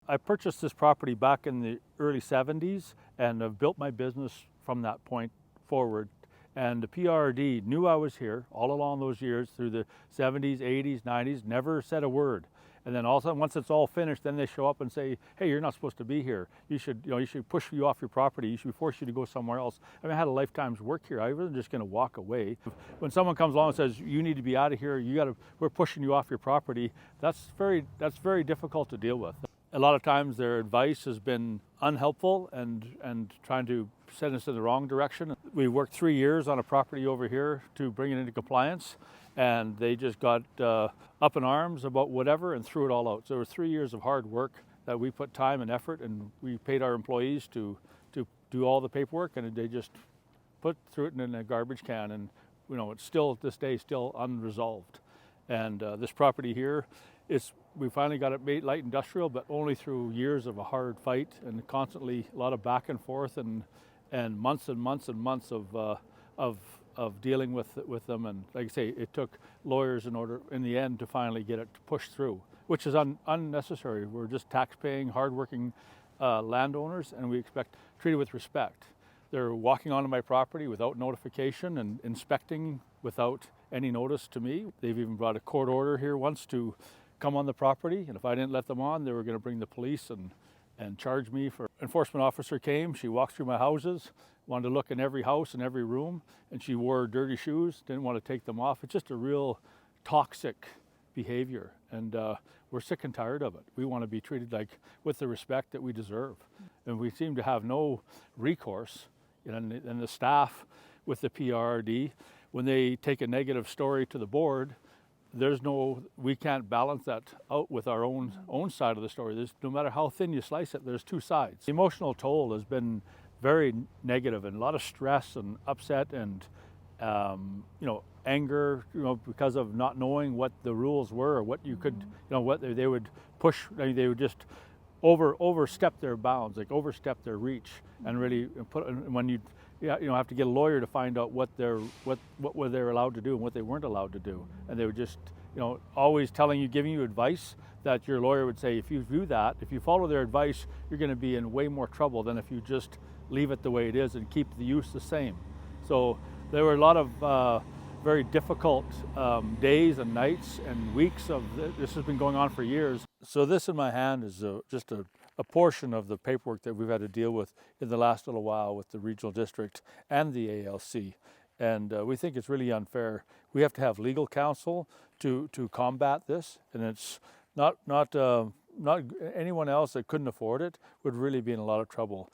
I purchased this property back in the early 70s and have built my business from that point forward. And the PRD knew I was here all along those years through the 70s, 80s, 90s, never said a word. And then all of a sudden, once it's all finished, then they show up and say, hey, you're not supposed to be here. You should push you off your property. You should force you to go somewhere else. I mean, I had a lifetime's work here. I wasn't just going to walk away. When someone comes along and says, you need to be out of here, we're pushing you off your property, that's very difficult to deal with. A lot of times their advice has been unhelpful and trying to send us in the wrong direction. We worked 3 years on a property over here to bring it into compliance, and they just got up in arms about whatever and threw it all out. So there were 3 years of hard work that we put time and effort, and we paid our employees to do all the paperwork, and they just threw it in a garbage can, and it's still this day still unresolved. And this property here, we finally got it made light industrial, but only through years of a hard fight and constantly a lot of back and forth and months and months and months of dealing with them. And like I say, it took lawyers in the end to finally get it pushed through, which is unnecessary. We're just tax-paying, hardworking landowners, and we expect treated with respect. They're walking onto my property without notification and inspecting without any notice to me. They've even brought a court order here once to come on the property, and if I didn't let them on, they were going to bring the police and charge me for. Enforcement officer came, she walked through my houses, wanted to look in every house and every room, and she wore dirty shoes, didn't want to take them off. It's just a real toxic behavior, and we're sick and tired of it. We want to be treated with the respect that we deserve, and we seem to have no recourse. And the staff with the PRD, when they take a negative story to the board, we can't balance that out with our own side of the story. No matter how thin you slice it, there's two sides. The emotional toll has been very negative, and a lot of stress and upset and anger, because of not knowing what the rules were or what you could, what they would push. They would just overstep their bounds, overstep their reach, and really when you have to get a lawyer to find out what were they allowed to do and what they weren't allowed to do. And they were just always giving you advice that your lawyer would say, if you do that, if you follow their advice, you're going to be in way more trouble than if you just leave it the way it is and keep the use the same. So there were a lot of very difficult days and nights and weeks of this has been going on for years. So this in my hand is just a portion of the paperwork that we've had to deal with in the last little while with the regional district and the ALC. And we think it's really unfair. We have to have legal counsel to combat this, and it's not anyone else that couldn't afford it would really be in a lot of trouble.